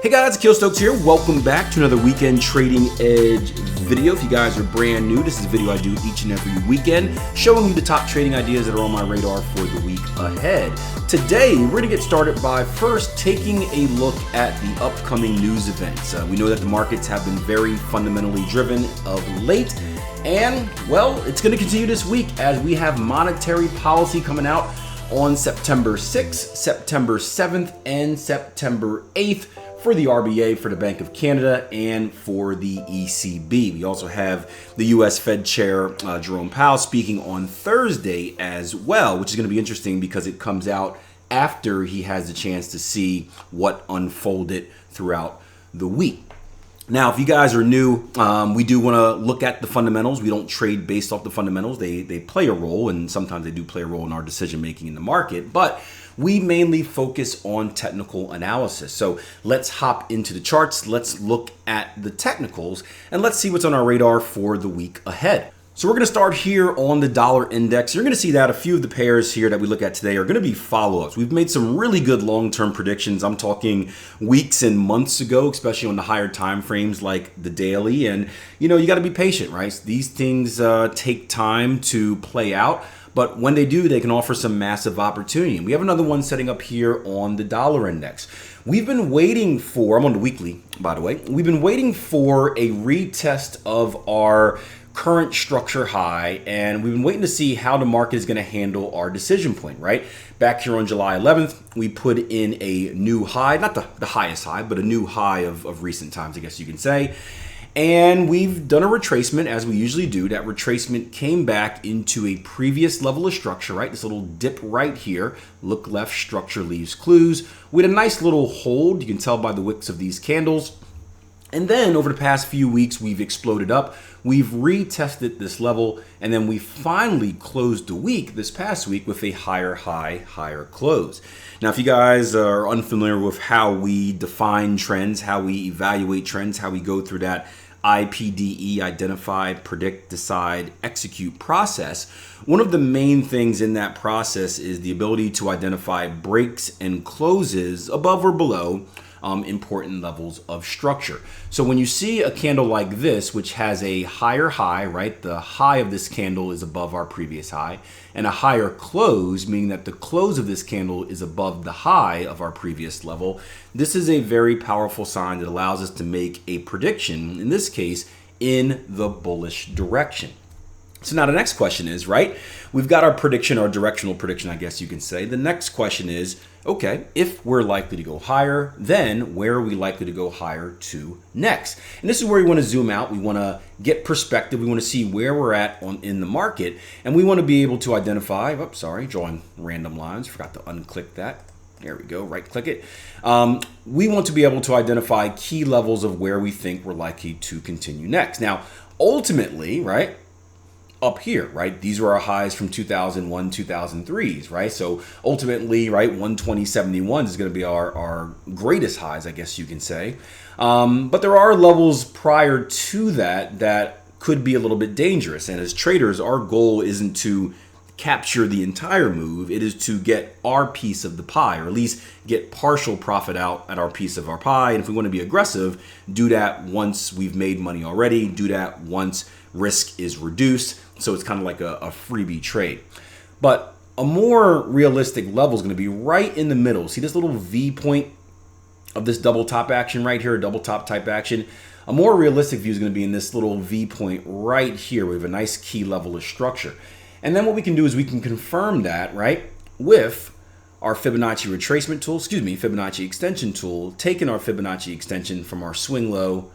Hey guys, Akil Stokes here. Welcome back to another Weekend Trading Edge video. If you guys are brand new, this is a video I do each and every weekend, showing you the top trading ideas that are on my radar for the week ahead. Today, we're going to get started by first taking a look at the upcoming news events. We know that the markets have been very fundamentally driven of late, and well, it's going to continue this week as we have monetary policy coming out on September 6th, September 7th, and September 8th. For the RBA, for the Bank of Canada, and for the ECB. We also have the US Fed Chair Jerome Powell speaking on Thursday as well, which is going to be interesting because it comes out after he has the chance to see what unfolded throughout the week. Now, if you guys are new, we do want to look at the fundamentals. We don't trade based off the fundamentals. They play a role, and sometimes they do play a role in our decision making in the market, but we mainly focus on technical analysis. So let's hop into the charts. Let's look at the technicals and let's see what's on our radar for the week ahead. So we're going to start here on the dollar index. You're going to see that a few of the pairs here that we look at today are going to be follow-ups. We've made some really good long-term predictions. I'm talking weeks and months ago, especially on the higher time frames like the daily. And you know, you got to be patient, right? These things take time to play out. But when they do, they can offer some massive opportunity. And we have another one setting up here on the dollar index. We've been waiting for, I'm on the weekly, by the way. We've been waiting for a retest of our current structure high, and we've been waiting to see how the market is going to handle our decision point, right? Back here on July 11th, we put in a new high, not the highest high, but a new high of recent times, I guess you can say. And we've done a retracement as we usually do. That retracement came back into a previous level of structure, right? This little dip right here. Look left, structure leaves clues. We had a nice little hold. You can tell by the wicks of these candles. And then over the past few weeks, we've exploded up. We've retested this level, and then we finally closed the week, this past week, with a higher high, higher close. Now, if you guys are unfamiliar with how we define trends, how we evaluate trends, how we go through that IPDE, identify, predict, decide, execute process, one of the main things in that process is the ability to identify breaks and closes above or below important levels of structure. So when you see a candle like this, which has a higher high, right? The high of this candle is above our previous high, and a higher close, meaning that the close of this candle is above the high of our previous level. This is a very powerful sign that allows us to make a prediction, in this case, in the bullish direction. So now the next question is, right, we've got our prediction, our directional prediction, I guess you can say. The next question is, okay, if we're likely to go higher, then where are we likely to go higher to next? And this is where we want to zoom out. We want to get perspective. We want to see where we're at in the market. And we want to be able to identify, drawing random lines. Forgot to unclick that. There we go, right click it. We want to be able to identify key levels of where we think we're likely to continue next. Now, ultimately, right, up here, right? These are our highs from 2001, 2003s, right? So ultimately, right, 120.71 is going to be our greatest highs, I guess you can say. But there are levels prior to that could be a little bit dangerous. And as traders, our goal isn't to capture the entire move. It is to get our piece of the pie, or at least get partial profit out at our piece of our pie. And if we want to be aggressive, do that once we've made money already. Do that once risk is reduced. So it's kind of like a freebie trade. But a more realistic level is going to be right in the middle. See this little V point of this double top action right here, double top type action? A more realistic view is going to be in this little V point right here. We have a nice key level of structure. And then what we can do is we can confirm that, right, with our Fibonacci retracement tool, Fibonacci extension tool, taking our Fibonacci extension from our swing low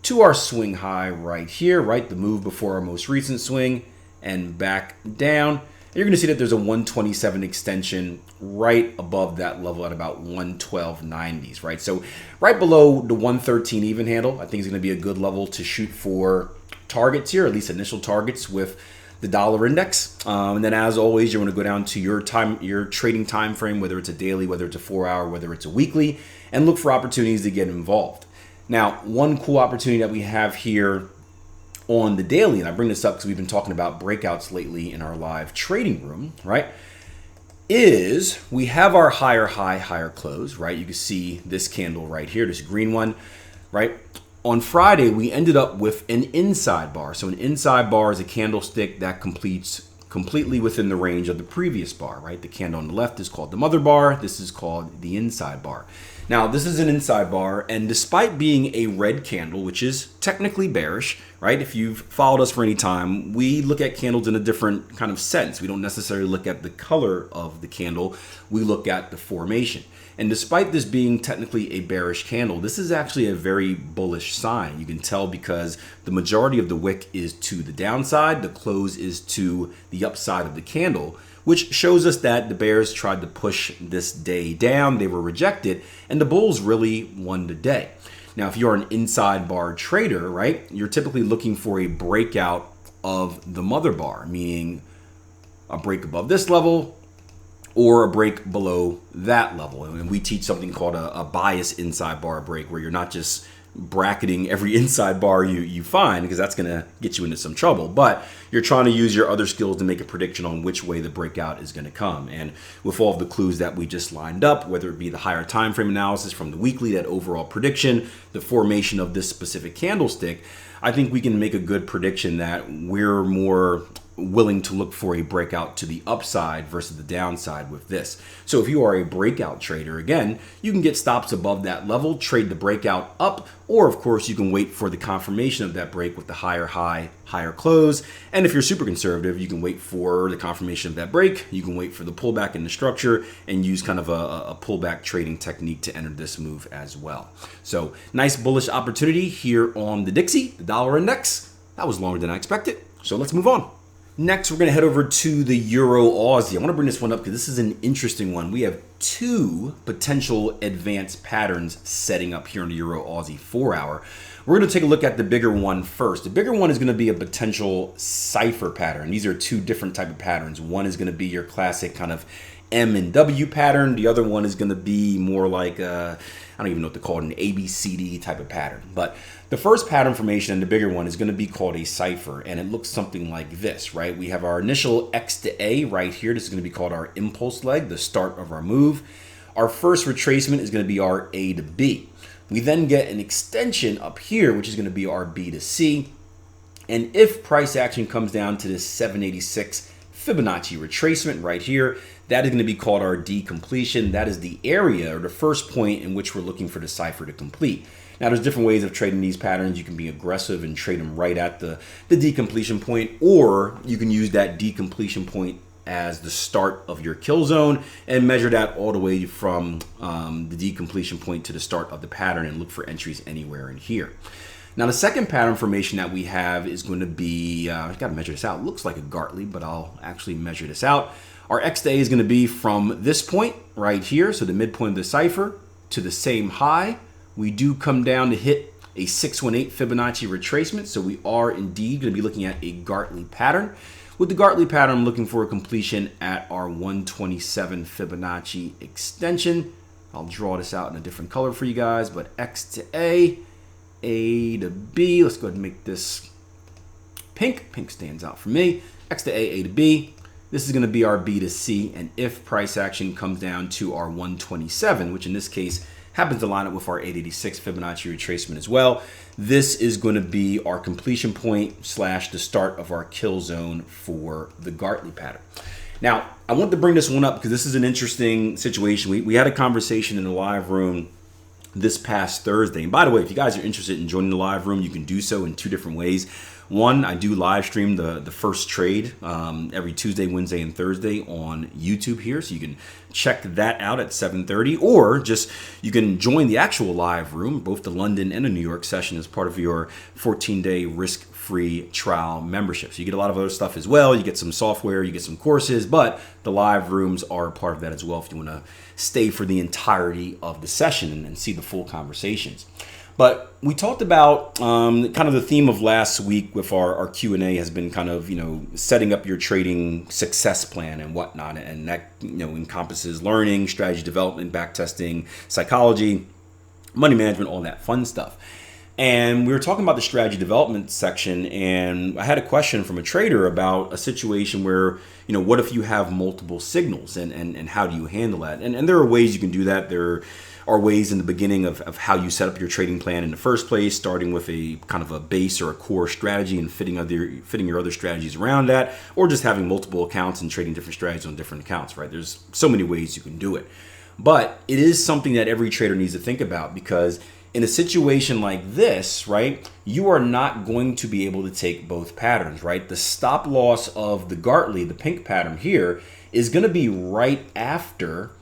to our swing high right here, right, the move before our most recent swing, and back down. And you're going to see that there's a 127 extension right above that level at about 112.90s, right? So right below the 113 even handle, I think is going to be a good level to shoot for targets here, at least initial targets with the dollar index. And then as always, you want to go down to your trading time frame, whether it's a daily, whether it's a 4-hour, whether it's a weekly, and look for opportunities to get involved. Now, one cool opportunity that we have here on the daily, and I bring this up because we've been talking about breakouts lately in our live trading room, right? is we have our higher high, higher close, right? You can see this candle right here, this green one, right? On Friday, we ended up with an inside bar. So an inside bar is a candlestick that completes completely within the range of the previous bar, right? The candle on the left is called the mother bar. This is called the inside bar. Now, this is an inside bar, and despite being a red candle, which is technically bearish, right? If you've followed us for any time, we look at candles in a different kind of sense. We don't necessarily look at the color of the candle. We look at the formation. And despite this being technically a bearish candle, this is actually a very bullish sign. You can tell because the majority of the wick is to the downside, the close is to the upside of the candle, which shows us that the bears tried to push this day down, they were rejected, and the bulls really won the day. Now, if you're an inside bar trader, right, you're typically looking for a breakout of the mother bar, meaning a break above this level, or a break below that level. And we teach something called a bias inside bar break, where you're not just bracketing every inside bar you find, because that's going to get you into some trouble, but you're trying to use your other skills to make a prediction on which way the breakout is going to come. And with all of the clues that we just lined up, whether it be the higher time frame analysis from the weekly, that overall prediction, the formation of this specific candlestick, I think we can make a good prediction that we're more willing to look for a breakout to the upside versus the downside with this. So if you are a breakout trader, again, you can get stops above that level, trade the breakout up, or of course you can wait for the confirmation of that break with the higher high, higher close. And if you're super conservative, you can wait for the confirmation of that break. You can wait for the pullback in the structure and use kind of a pullback trading technique to enter this move as well. So nice bullish opportunity here on the Dixie, the dollar index. That was longer than I expected. So let's move on. Next, we're going to head over to the Euro-Aussie. I want to bring this one up because this is an interesting one. We have two potential advanced patterns setting up here on the Euro-Aussie 4-hour. We're going to take a look at the bigger one first. The bigger one is going to be a potential cipher pattern. These are two different type of patterns. One is going to be your classic kind of M and W pattern. The other one is going to be more like I don't even know what to call it, an ABCD type of pattern. But the first pattern formation and the bigger one is going to be called a cipher, and it looks something like this, right? We have our initial X to A right here. This is going to be called our impulse leg, the start of our move. Our first retracement is going to be our A to B. We then get an extension up here, which is going to be our B to C. And if price action comes down to this 786 Fibonacci retracement right here, that is going to be called our D completion. That is the area or the first point in which we're looking for the cipher to complete. Now, there's different ways of trading these patterns. You can be aggressive and trade them right at the D completion point, or you can use that D completion point as the start of your kill zone and measure that all the way from the D completion point to the start of the pattern and look for entries anywhere in here. Now, the second pattern formation that we have is going to be, I've got to measure this out. It looks like a Gartley, but I'll actually measure this out. Our X to A is going to be from this point right here, so the midpoint of the cipher, to the same high. We do come down to hit a 618 Fibonacci retracement, so we are indeed going to be looking at a Gartley pattern. With the Gartley pattern, I'm looking for a completion at our 127 Fibonacci extension. I'll draw this out in a different color for you guys, but X to A to B. Let's go ahead and make this pink. Pink stands out for me. X to A to B. This is going to be our B to C, and if price action comes down to our 127, which in this case happens to line up with our 886 Fibonacci retracement as well, this is going to be our completion point / the start of our kill zone for the Gartley pattern. Now, I want to bring this one up because this is an interesting situation. We had a conversation in the live room this past Thursday. And by the way, if you guys are interested in joining the live room, you can do so in two different ways. One, I do live stream the first trade every Tuesday, Wednesday, and Thursday on YouTube here. So you can check that out at 7:30, or just you can join the actual live room, both the London and the New York session, as part of your 14-day risk-free trial membership. So you get a lot of other stuff as well. You get some software, you get some courses, but the live rooms are a part of that as well if you want to stay for the entirety of the session and see the full conversations. But we talked about kind of the theme of last week with our Q&A has been kind of, setting up your trading success plan and whatnot. And that, encompasses learning, strategy development, back testing, psychology, money management, all that fun stuff. And we were talking about the strategy development section, and I had a question from a trader about a situation where, what if you have multiple signals, and how do you handle that? And there are ways you can do that. There are ways in the beginning of how you set up your trading plan in the first place, starting with a kind of a base or a core strategy and fitting your other strategies around that, or just having multiple accounts and trading different strategies on different accounts, right? There's so many ways you can do it. But it is something that every trader needs to think about, because in a situation like this, right, you are not going to be able to take both patterns, right? The stop loss of the Gartley, the pink pattern here, is going to be right after,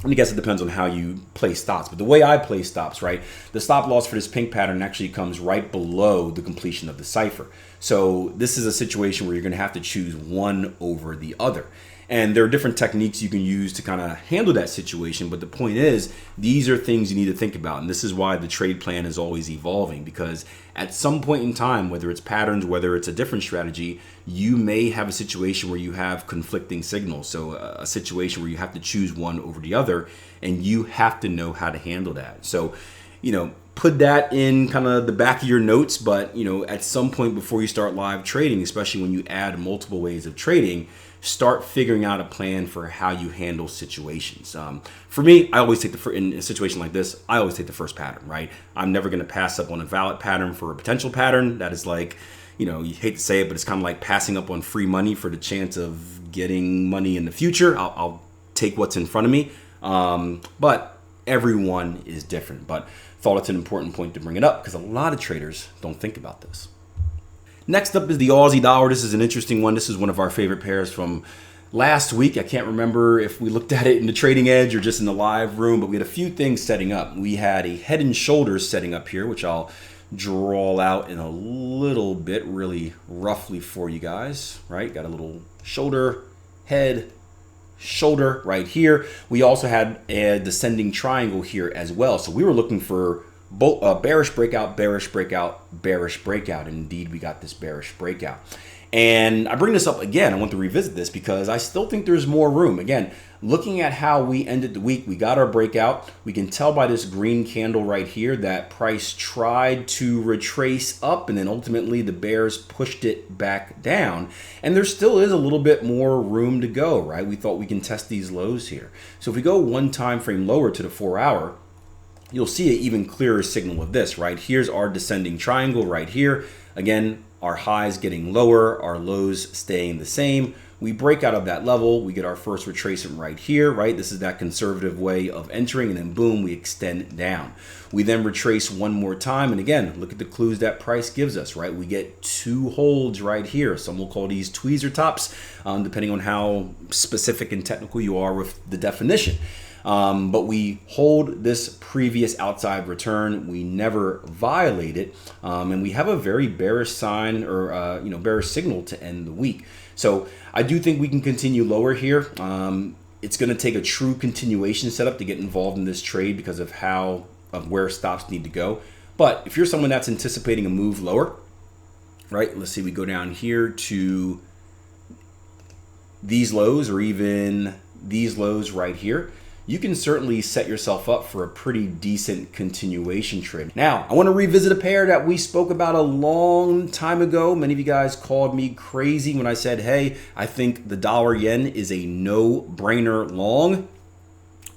I guess it depends on how you play stops, but the way I play stops, right, the stop loss for this pink pattern actually comes right below the completion of the cipher. So this is a situation where you're going to have to choose one over the other. And there are different techniques you can use to kind of handle that situation. But the point is, these are things you need to think about. And this is why the trade plan is always evolving, because at some point in time, whether it's patterns, whether it's a different strategy, you may have a situation where you have conflicting signals. So a situation where you have to choose one over the other, and you have to know how to handle that. So, put that in kind of the back of your notes. But, at some point before you start live trading, especially when you add multiple ways of trading, start figuring out a plan for how you handle situations. For me, I always take in a situation like this, I always take the first pattern, right? I'm never going to pass up on a valid pattern for a potential pattern. That is like, you hate to say it, but it's kind of like passing up on free money for the chance of getting money in the future. I'll take what's in front of me. But everyone is different. But thought it's an important point to bring it up, because a lot of traders don't think about this. Next up is the Aussie dollar. This is an interesting one. This is one of our favorite pairs from last week. I can't remember if we looked at it in the Trading Edge or just in the live room, but we had a few things setting up. We had a head and shoulders setting up here, which I'll draw out in a little bit, really roughly for you guys, right? Got a little shoulder, head, shoulder right here. We also had a descending triangle here as well. So we were looking for both bearish breakout, bearish breakout, bearish breakout. And indeed, we got this bearish breakout. And I bring this up again. I want to revisit this because I still think there's more room. Again, looking at how we ended the week, we got our breakout. We can tell by this green candle right here that price tried to retrace up, and then ultimately the bears pushed it back down. And there still is a little bit more room to go, right? We thought we can test these lows here. So if we go one time frame lower to the 4-hour, you'll see an even clearer signal of this, right? Here's our descending triangle right here. Again, our highs getting lower, our lows staying the same. We break out of that level, we get our first retracement right here, right? This is that conservative way of entering, and then boom, we extend down. We then retrace one more time, and again, look at the clues that price gives us, right? We get two holds right here. Some will call these tweezer tops, depending on how specific and technical you are with the definition. But we hold this previous outside return. We never violate it, and we have a very bearish sign, or bearish signal to end the week. So I do think we can continue lower here. It's going to take a true continuation setup to get involved in this trade because of where stops need to go. But if you're someone that's anticipating a move lower, right? Let's see, we go down here to these lows, or even these lows right here. You can certainly set yourself up for a pretty decent continuation trade. Now, I want to revisit a pair that we spoke about a long time ago. Many of you guys called me crazy when I said, hey, I think the dollar yen is a no-brainer long.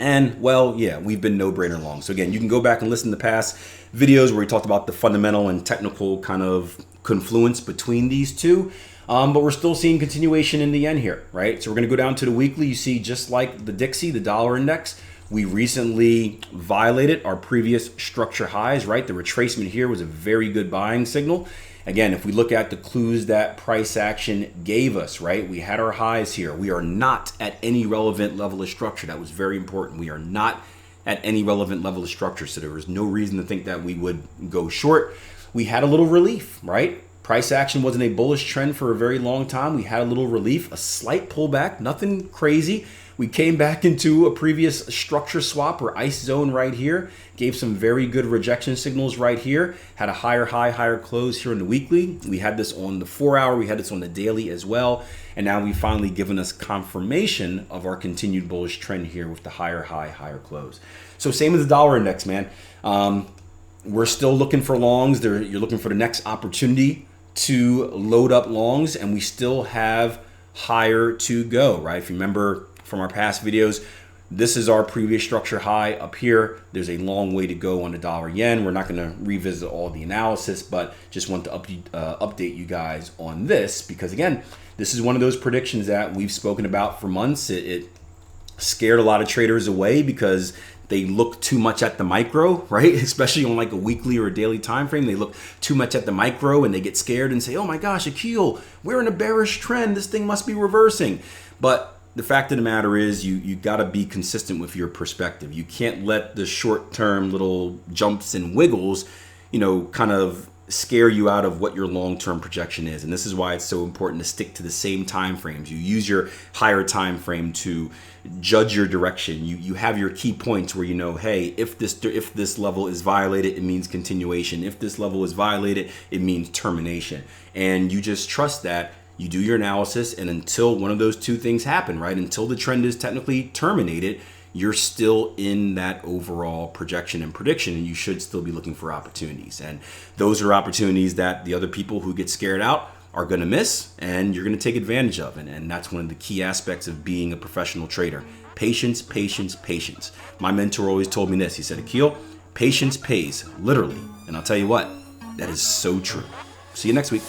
And, well, yeah, we've been no-brainer long. So again, you can go back and listen to past videos where we talked about the fundamental and technical kind of confluence between these two. But we're still seeing continuation in the yen here, right? So we're going to go down to the weekly. You see, just like the Dixie, the dollar index, we recently violated our previous structure highs, right? The retracement here was a very good buying signal. Again, if we look at the clues that price action gave us, right? We had our highs here. We are not at any relevant level of structure. That was very important. We are not at any relevant level of structure. So there was no reason to think that we would go short. We had a little relief, right? Price action wasn't a bullish trend for a very long time. We had a little relief, a slight pullback, nothing crazy. We came back into a previous structure swap or ice zone right here, gave some very good rejection signals right here, had a higher high, higher close here in the weekly. We had this on the 4-hour, we had this on the daily as well. And now we've finally given us confirmation of our continued bullish trend here with the higher high, higher close. So same as the dollar index, man. we're still looking for longs. You're looking for the next opportunity to load up longs, and we still have higher to go, right? If you remember from our past videos, this is our previous structure high up here. There's a long way to go on the dollar yen. We're not going to revisit all the analysis, but just want to update you guys on this, because again, this is one of those predictions that we've spoken about for months. It scared a lot of traders away because they look too much at the micro, right? Especially on like a weekly or a daily time frame. They look too much at the micro and they get scared and say, oh my gosh, Akil, we're in a bearish trend. This thing must be reversing. But the fact of the matter is you got to be consistent with your perspective. You can't let the short-term little jumps and wiggles, kind of scare you out of what your long-term projection is. And this is why it's so important to stick to the same time frames. You use your higher time frame to judge your direction. You have your key points where hey, if this level is violated, it means continuation. If this level is violated, it means termination. And you just trust that. You do your analysis, and until one of those two things happen, right? Until the trend is technically terminated, you're still in that overall projection and prediction, and you should still be looking for opportunities. And those are opportunities that the other people who get scared out are going to miss, and you're going to take advantage of. And that's one of the key aspects of being a professional trader. Patience, patience, patience. My mentor always told me this. He said, Akil, patience pays, literally. And I'll tell you what, that is so true. See you next week.